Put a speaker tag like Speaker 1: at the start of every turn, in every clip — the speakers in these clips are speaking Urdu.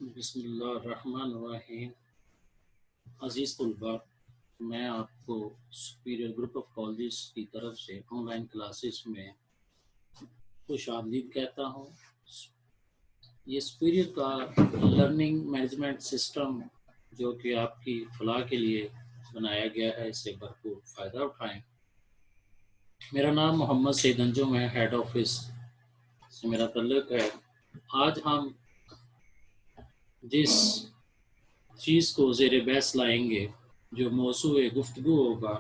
Speaker 1: بسم اللہ الرحمن الرحیم۔ عزیز طلباء، میں آپ کو سپیریئر گروپ آف کالجز کی طرف سے آن لائن کلاسز میں خوش آمدید کہتا ہوں۔ یہ سپیریئر کا لرننگ مینجمنٹ سسٹم جو کہ آپ کی فلاح کے لیے بنایا گیا ہے، اس سے بھرپور فائدہ اٹھائیں۔ میرا نام محمد سعید انجم ہے، ہیڈ آفس سے میرا تعلق ہے۔ آج ہم جس چیز کو زیر بحث لائیں گے، جو موضوع گفتگو ہوگا،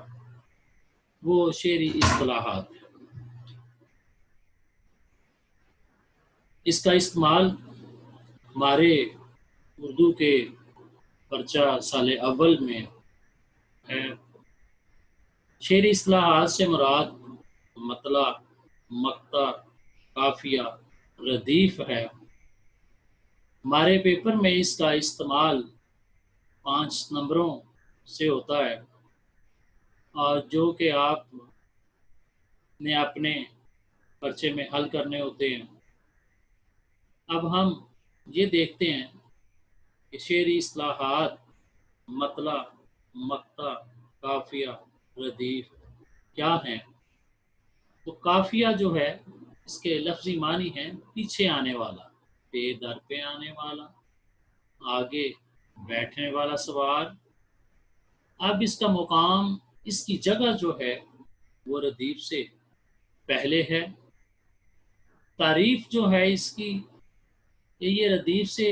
Speaker 1: وہ شعری اصطلاحات ہے۔ اس کا استعمال ہمارے اردو کے پرچہ سال اول میں ہے۔ شعری اصطلاحات سے مراد مطلع، مقطع، قافیہ، ردیف ہے۔ ہمارے پیپر میں اس کا استعمال 5 نمبروں سے ہوتا ہے، اور جو کہ آپ نے اپنے پرچے میں حل کرنے ہوتے ہیں۔ اب ہم یہ دیکھتے ہیں کہ شعری اصطلاحات مطلع، مقطع، قافیہ، ردیف کیا ہیں۔ تو قافیہ جو ہے، اس کے لفظی معنی ہیں پیچھے آنے والا، پے در پہ آنے والا، آگے بیٹھنے والا سوار۔ اب اس کا مقام، اس کی جگہ جو ہے وہ ردیف سے پہلے ہے۔ تعریف جو ہے اس کی، کہ یہ ردیف سے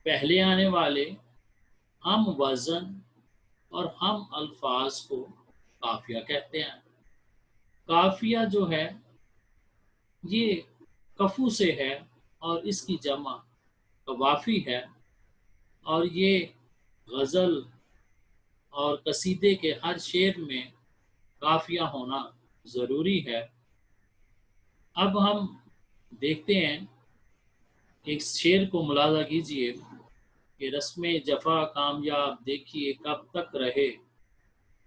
Speaker 1: پہلے آنے والے ہم وزن اور ہم الفاظ کو قافیہ کہتے ہیں۔ قافیہ جو ہے یہ کفو سے ہے، اور اس کی جمع قوافی ہے، اور یہ غزل اور قصیدے کے ہر شعر میں قافیہ ہونا ضروری ہے۔ اب ہم دیکھتے ہیں، ایک شعر کو ملاحظہ کیجئے کہ رسم جفا کامیاب دیکھیے کب تک رہے،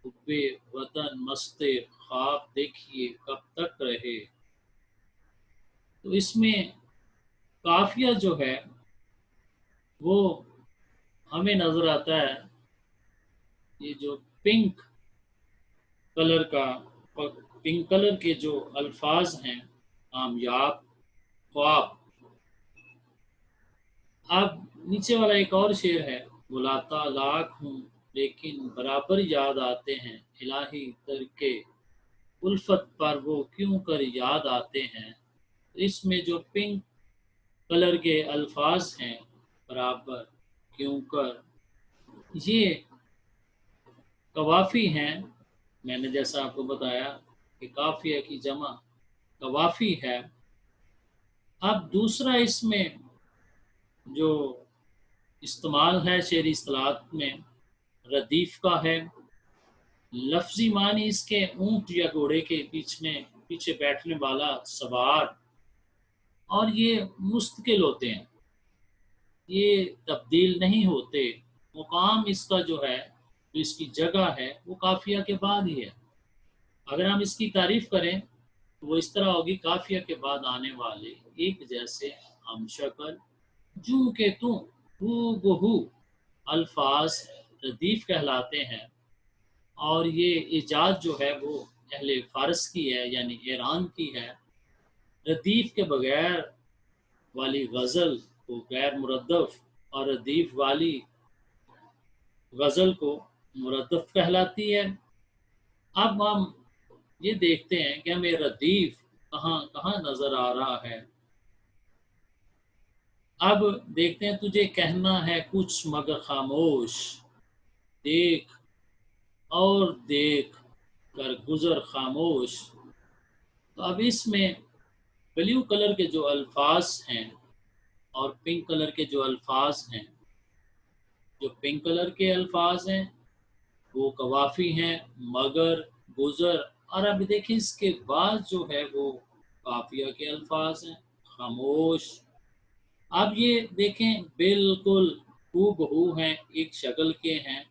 Speaker 1: حب وطن مست خواب دیکھیے کب تک رہے۔ تو اس میں قافیہ جو ہے وہ ہمیں نظر آتا ہے، یہ جو پنک کلر کے جو الفاظ ہیں، کامیاب، خواب۔ اب نیچے والا ایک اور شعر ہے، بلاتا لاکھ ہوں لیکن برابر یاد آتے ہیں، الہی ترک الفت پر وہ کیوں کر یاد آتے ہیں۔ اس میں جو پنک کلر کے الفاظ ہیں، برابر، کیوں کر، یہ قوافی ہیں۔ میں نے جیسا آپ کو بتایا کہ قافیہ کی جمع قوافی ہے۔ اب دوسرا اس میں جو استعمال ہے شعری اصطلاحات میں، ردیف کا ہے۔ لفظی معنی اس کے اونٹ یا گھوڑے کے پیچھے بیٹھنے والا سوار، اور یہ مستقل ہوتے ہیں، یہ تبدیل نہیں ہوتے۔ مقام اس کا جو ہے، جو اس کی جگہ ہے، وہ قافیہ کے بعد ہی ہے۔ اگر ہم اس کی تعریف کریں تو وہ اس طرح ہوگی، قافیہ کے بعد آنے والے ایک جیسے ہم شکل، جو کہ تم ہو بہو الفاظ ردیف کہلاتے ہیں۔ اور یہ ایجاد جو ہے وہ اہل فارس کی ہے، یعنی ایران کی ہے۔ ردیف کے بغیر والی غزل کو غیر مردف، اور ردیف والی غزل کو مردف کہلاتی ہے۔ اب ہم یہ دیکھتے ہیں کہ ہمیں ردیف کہاں کہاں نظر آ رہا ہے۔ اب دیکھتے ہیں، تجھے کہنا ہے کچھ مگر خاموش، دیکھ اور دیکھ کر گزر خاموش۔ تو اب اس میں بلیو کلر کے جو الفاظ ہیں اور پنک کلر کے جو الفاظ ہیں، جو پنک کلر کے الفاظ ہیں وہ قوافی ہیں، مگر، گزر، اور اب دیکھیں اس کے بعد جو ہے وہ قافیہ کے الفاظ ہیں، خاموش۔ اب یہ دیکھیں بالکل ہو بہو ہیں، ایک شکل کے ہیں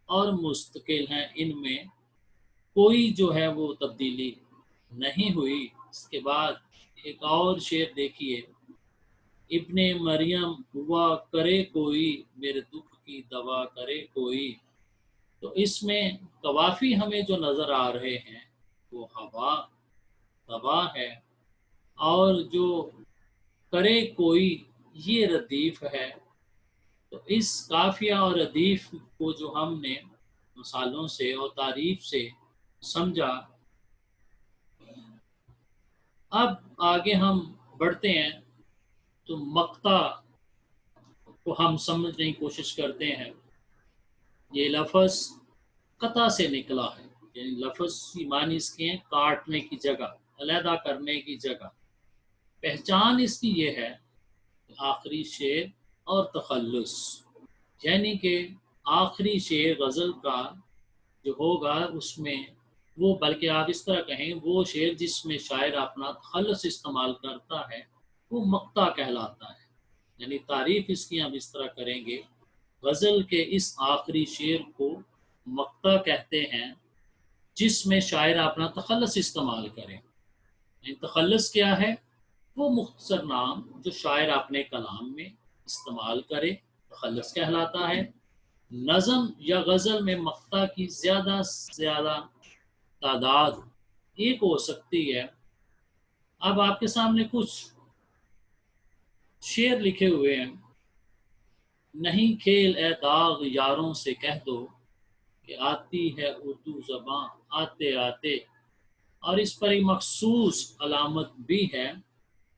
Speaker 1: اور مستقل ہیں، ان میں کوئی جو ہے وہ تبدیلی نہیں ہوئی۔ اس کے بعد ایک اور شعر دیکھیے، ابن مریم ہوا کرے کوئی، میرے دکھ کی دوا کرے کوئی۔ تو اس میں قوافی ہمیں جو نظر آ رہے ہیں وہ ہوا دوا ہے، اور جو کرے کوئی یہ ردیف ہے۔ تو اس قافیہ اور ردیف کو جو ہم نے مثالوں سے اور تعریف سے سمجھا، اب آگے ہم بڑھتے ہیں تو مقطع کو ہم سمجھنے کی کوشش کرتے ہیں۔ یہ لفظ قطع سے نکلا ہے، یعنی لفظ کی معنی اس کے ہیں کاٹنے کی جگہ، علیحدہ کرنے کی جگہ۔ پہچان اس کی یہ ہے کہ آخری شعر اور تخلص، یعنی کہ آخری شعر غزل کا جو ہوگا اس میں وہ، بلکہ آپ اس طرح کہیں وہ شعر جس میں شاعر اپنا تخلص استعمال کرتا ہے وہ مقطع کہلاتا ہے۔ یعنی تعریف اس کی ہم اس طرح کریں گے، غزل کے اس آخری شعر کو مقطع کہتے ہیں جس میں شاعر اپنا تخلص استعمال کرے۔ یعنی تخلص کیا ہے؟ وہ مختصر نام جو شاعر اپنے کلام میں استعمال کرے تخلص کہلاتا ہے۔ نظم یا غزل میں مقطع کی زیادہ سے زیادہ تعداد ایک ہو سکتی ہے۔ اب آپ کے سامنے کچھ شعر لکھے ہوئے ہیں۔ نہیں کھیل اے داغ یاروں سے کہہ دو کہ آتی ہے اردو زباں آتے آتے، اور اس پر ایک مخصوص علامت بھی ہے۔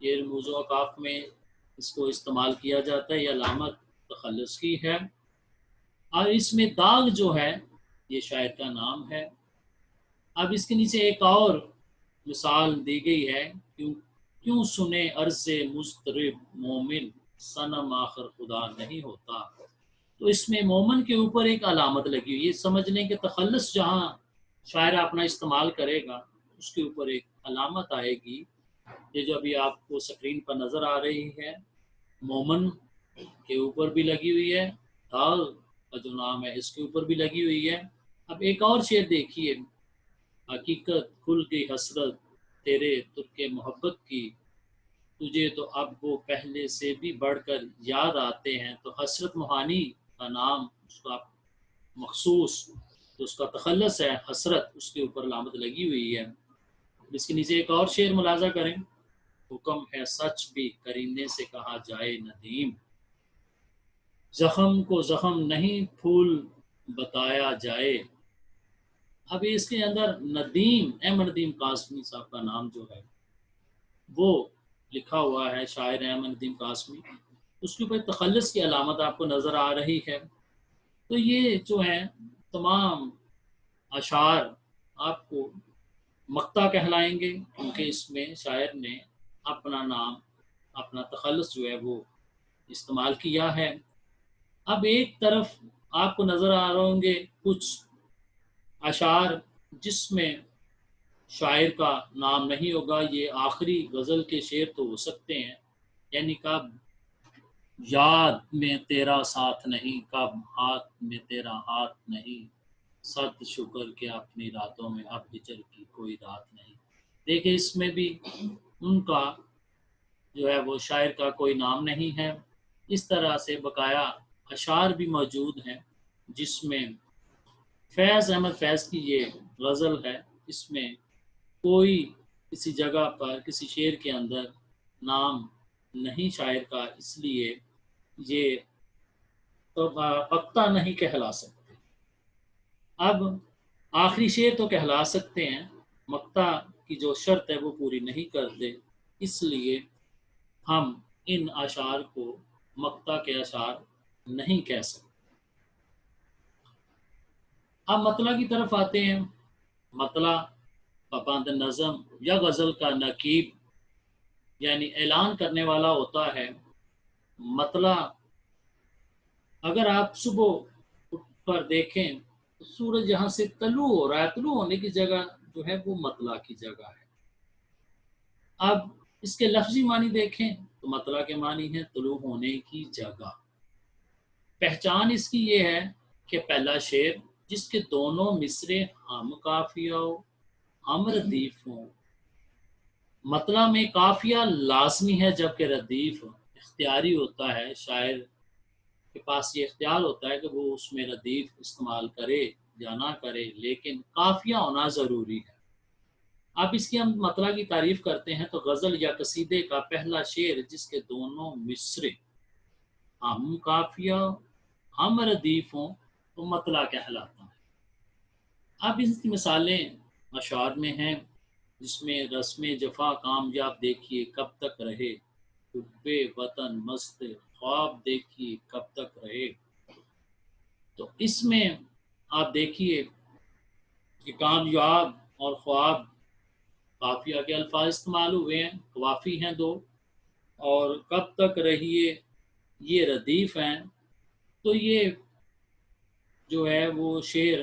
Speaker 1: یہ رموز و اوقاف میں اس کو استعمال کیا جاتا ہے، یہ علامت تخلص کی ہے، اور اس میں داغ جو ہے یہ شاعر کا نام ہے۔ اب اس کے نیچے ایک اور مثال دی گئی ہے، کیوں سنے عرض مضطرب مومن صنم آخر خدا نہیں ہوتا۔ تو اس میں مومن کے اوپر ایک علامت لگی ہوئی، یہ سمجھ لیں کہ تخلص جہاں شاعر اپنا استعمال کرے گا اس کے اوپر ایک علامت آئے گی۔ یہ جو ابھی آپ کو سکرین پر نظر آ رہی ہے، مومن کے اوپر بھی لگی ہوئی ہے، داغ کا جو نام ہے اس کے اوپر بھی لگی ہوئی ہے۔ اب ایک اور شعر دیکھیے، حقیقت کھل گئی حسرت تیرے ترک محبت کی، تجھے تو اب وہ پہلے سے بھی بڑھ کر یاد آتے ہیں۔ تو حسرت موہانی کا نام اس کا مخصوص تو اس کا تخلص ہے حسرت، اس کے اوپر علامت لگی ہوئی ہے۔ اس کے نیچے ایک اور شعر ملاحظہ کریں، حکم ہے سچ بھی کرینے سے کہا جائے ندیم، زخم کو زخم نہیں پھول بتایا جائے۔ اب اس کے اندر ندیم، احمد ندیم قاسمی صاحب کا نام جو ہے وہ لکھا ہوا ہے، شاعر احمد ندیم قاسمی، اس کے اوپر تخلص کی علامت آپ کو نظر آ رہی ہے۔ تو یہ جو ہیں تمام اشعار آپ کو مقطع کہلائیں گے، کیونکہ اس میں شاعر نے اپنا نام، اپنا تخلص جو ہے وہ استعمال کیا ہے۔ اب ایک طرف آپ کو نظر آ رہے ہوں گے کچھ اشعار جس میں شاعر کا نام نہیں ہوگا، یہ آخری غزل کے شعر تو ہو سکتے ہیں، یعنی کب یاد میں تیرا ساتھ نہیں، کب ہاتھ میں تیرا ہاتھ نہیں، صد شکر کہ اپنی راتوں میں اب ہجر کی کوئی رات نہیں۔ دیکھیں اس میں بھی ان کا جو ہے وہ شاعر کا کوئی نام نہیں ہے۔ اس طرح سے بقایا اشعار بھی موجود ہیں جس میں فیض احمد فیض کی یہ غزل ہے، اس میں کوئی کسی جگہ پر کسی شعر کے اندر نام نہیں شاعر کا، اس لیے یہ مقطع نہیں کہلا سکتے۔ اب آخری شعر تو کہلا سکتے ہیں، مقطع کی جو شرط ہے وہ پوری نہیں کرتے، اس لیے ہم ان اشعار کو مقطع کے اشعار نہیں کہہ سکتے۔ اب مطلع کی طرف آتے ہیں۔ مطلع پابند نظم یا غزل کا نقیب، یعنی اعلان کرنے والا ہوتا ہے۔ مطلع اگر آپ صبح اٹھ پر دیکھیں تو سورج یہاں سے طلوع ہو رہا ہے، طلوع ہونے کی جگہ جو ہے وہ مطلع کی جگہ ہے۔ اب اس کے لفظی معنی دیکھیں تو مطلع کے معنی ہے طلوع ہونے کی جگہ۔ پہچان اس کی یہ ہے کہ پہلا شعر جس کے دونوں مصرے ہم قافیہ ہو، ہم ردیف ہوں۔ مطلع میں قافیہ لازمی ہے جبکہ ردیف اختیاری ہوتا ہے، شاعر کے پاس یہ اختیار ہوتا ہے کہ وہ اس میں ردیف استعمال کرے یا نہ کرے، لیکن قافیہ ہونا ضروری ہے۔ اب اس کی ہم مطلع کی تعریف کرتے ہیں تو غزل یا قصیدے کا پہلا شعر جس کے دونوں مصرے ہم قافیہ ہم ردیف ہوں تو مطلع کہلاتا ہے۔ اب اس کی مثالیں اشعار میں ہیں، جس میں رسم جفا کامیاب دیکھیے کب تک رہے، حب وطن مست خواب دیکھیے کب تک رہے۔ تو اس میں آپ دیکھیے کہ کامیاب اور خواب قافیہ کے الفاظ استعمال ہوئے ہیں، قوافی ہیں دو، اور کب تک رہیے یہ ردیف ہیں۔ تو یہ جو ہے وہ شعر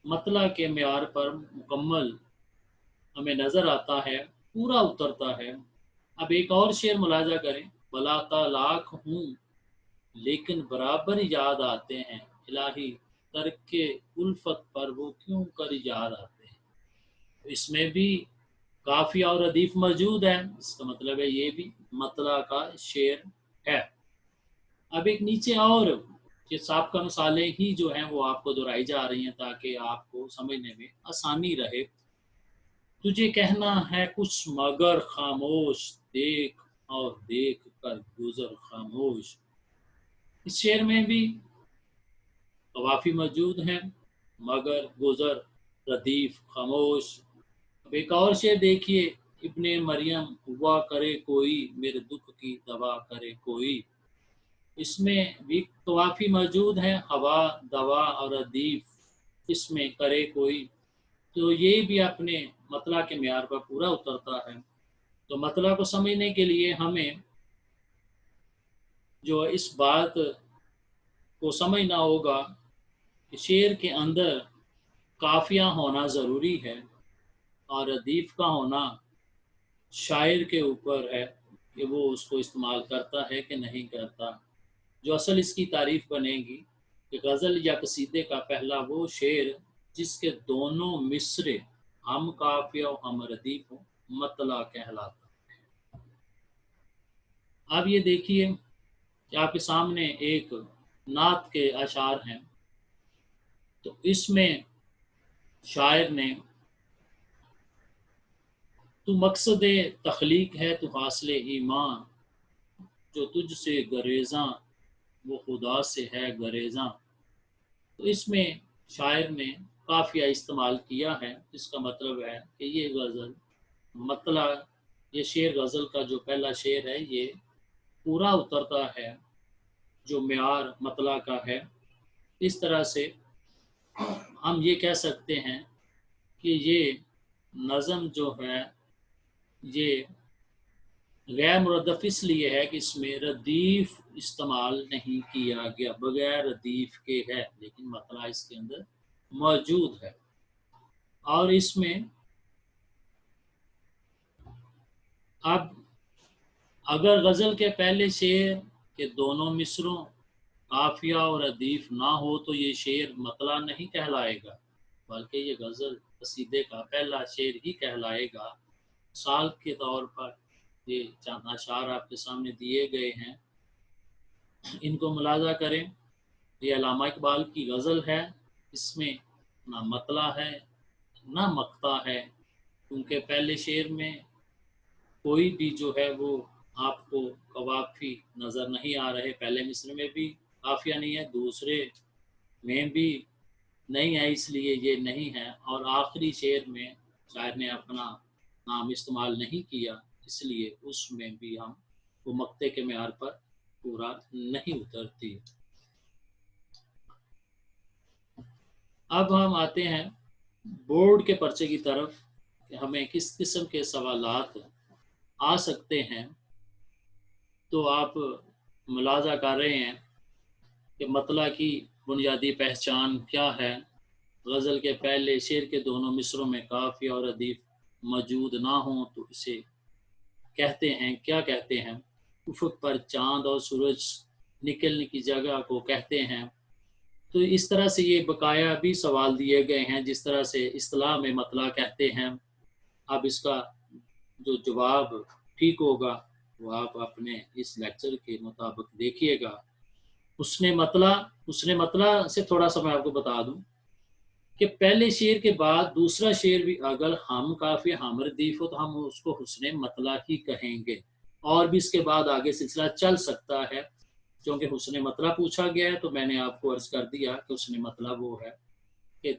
Speaker 1: مطلع کے معیار پر مکمل ہمیں نظر آتا ہے، پورا اترتا ہے۔ اب ایک اور شعر ملاحظہ کریں، بلا لاکھ ہوں لیکن برابر یاد آتے ہیں، الہی ترک الفت پر وہ کیوں کر یاد آتے ہیں۔ اس میں بھی قافیہ اور ردیف موجود ہے، اس کا مطلب ہے یہ بھی مطلع کا شعر ہے۔ اب ایک نیچے اور یہ سابقہ مثالیں ہی جو ہیں وہ آپ کو دہرائی جا رہی ہیں تاکہ آپ کو سمجھنے میں آسانی رہے۔ تجھے کہنا ہے کچھ مگر خاموش، دیکھ اور دیکھ کر گزر خاموش۔ اس شعر میں بھی قوافی موجود ہیں، مگر، گزر، ردیف، خاموش۔ اب ایک اور شعر دیکھیے، ابن مریم ہوا کرے کوئی، میرے دکھ کی دوا کرے کوئی۔ اس میں بھی قوافی موجود ہیں، ہوا، دوا اور ردیف اس میں کرے کوئی۔ تو یہ بھی اپنے مطلع کے معیار پر پورا اترتا ہے۔ تو مطلع کو سمجھنے کے لیے ہمیں جو اس بات کو سمجھنا ہوگا کہ شعر کے اندر قافیہ ہونا ضروری ہے اور ردیف کا ہونا شاعر کے اوپر ہے کہ وہ اس کو استعمال کرتا ہے کہ نہیں کرتا۔ جو اصل اس کی تعریف بنے گی کہ غزل یا قصیدے کا پہلا وہ شعر جس کے دونوں مصرے ہم قافیہ و ہم ردیف ہوں مطلع کہلاتا۔ اب یہ دیکھیے کہ آپ کے سامنے ایک نعت کے اشعار ہیں، تو اس میں شاعر نے تو مقصد تخلیق ہے تو حاصل ایمان، جو تجھ سے گریزاں وہ خدا سے ہے گریزاں۔ تو اس میں شاعر نے قافیہ استعمال کیا ہے، اس کا مطلب ہے کہ یہ غزل مطلع، یہ شعر غزل کا جو پہلا شعر ہے یہ پورا اترتا ہے جو معیار مطلع کا ہے۔ اس طرح سے ہم یہ کہہ سکتے ہیں کہ یہ نظم جو ہے یہ غیر مردف اس لیے ہے کہ اس میں ردیف استعمال نہیں کیا گیا، بغیر ردیف کے ہے، لیکن مطلع اس کے اندر موجود ہے۔ اور اس میں اب اگر غزل کے پہلے شعر کے دونوں مصروں قافیہ اور ردیف نہ ہو تو یہ شعر مطلع نہیں کہلائے گا، بلکہ یہ غزل قصیدے کا پہلا شعر ہی کہلائے گا۔ مثال کے طور پر یہ چند اشعار آپ کے سامنے دیے گئے ہیں، ان کو ملاحظہ کریں۔ یہ علامہ اقبال کی غزل ہے، اس میں نہ مطلع ہے نہ مقطع ہے، کیونکہ پہلے شعر میں کوئی بھی جو ہے وہ آپ کو قوافی نظر نہیں آ رہے، پہلے مصرے میں بھی قافیہ نہیں ہے، دوسرے میں بھی نہیں ہے، اس لیے یہ نہیں ہے، اور آخری شعر میں شاعر نے اپنا نام استعمال نہیں کیا، اس لیے اس میں بھی ہم وہ مقطع کے معیار پر پورا نہیں اترتی۔ اب ہم آتے ہیں بورڈ کے پرچے کی طرف کہ ہمیں کس قسم کے سوالات آ سکتے ہیں۔ تو آپ ملاحظہ کر رہے ہیں کہ مطلع کی بنیادی پہچان کیا ہے۔ غزل کے پہلے شعر کے دونوں مصروں میں قافیہ اور ردیف موجود نہ ہوں تو اسے کہتے ہیں، کیا کہتے ہیں؟ افق پر چاند اور سورج نکلنے کی جگہ کو کہتے ہیں۔ تو اس طرح سے یہ بقایا بھی سوال دیے گئے ہیں جس طرح سے اصطلاح میں مطلع کہتے ہیں۔ اب اس کا جو جواب ٹھیک ہوگا وہ آپ اپنے اس لیکچر کے مطابق دیکھیے گا۔ حسن مطلع سے تھوڑا سا میں آپ کو بتا دوں کہ پہلے شعر کے بعد دوسرا شعر بھی اگر ہم کافی ہم ردیف ہو تو ہم اس کو حسن مطلع ہی کہیں گے، اور بھی اس کے بعد آگے سلسلہ چل سکتا ہے، کیونکہ حسن مطلع پوچھا گیا ہے تو میں نے آپ کو عرض کر دیا کہ حسن مطلع وہ ہے کہ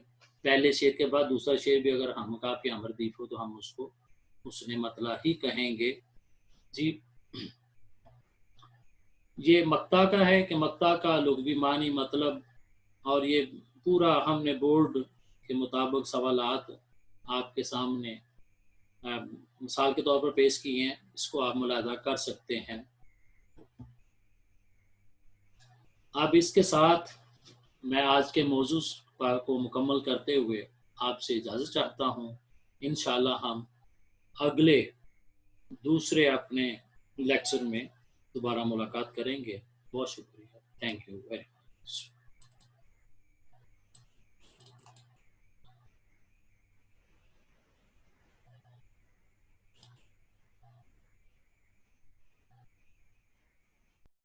Speaker 1: پہلے شعر کے بعد دوسرا شعر بھی اگر ہم کافی ہم ردیف ہو تو ہم اس کو حسن مطلع ہی کہیں گے۔ جی، یہ مقطع کا ہے کہ مقطع کا لغوی معنی مطلب، اور یہ پورا ہم نے بورڈ کے مطابق سوالات آپ کے سامنے مثال کے طور پر پیش کیے ہیں، اس کو آپ ملاحظہ کر سکتے ہیں۔ اب اس کے ساتھ میں آج کے موضوع کو مکمل کرتے ہوئے آپ سے اجازت چاہتا ہوں۔ انشاءاللہ ہم اگلے دوسرے اپنے لیکچر میں دوبارہ ملاقات کریں گے۔ بہت شکریہ، تھینک یو ویری مچ۔